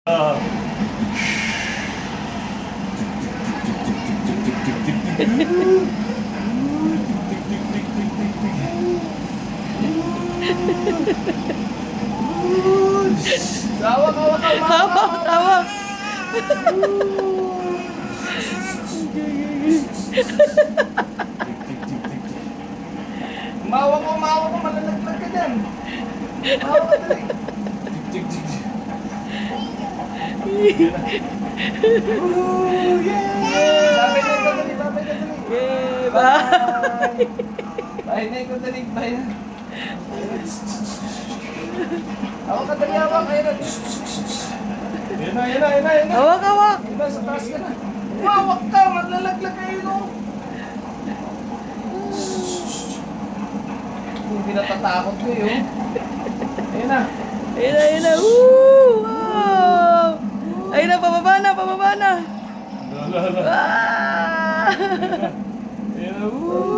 Tawag. Mawak ko, malalaglag ka dyan. Mawak ka dali. Babay na ito dali. Bye! Bye na ito dali. Bye na. Hawak ka dali, hawak. Yan na. Hawak! Diba, sa taas ka na. Mawak ka, maglalaglag kayo no. Hindi natatakot ko yun. Ayun na. Wow! Ayun na, pababa na! Ayun na.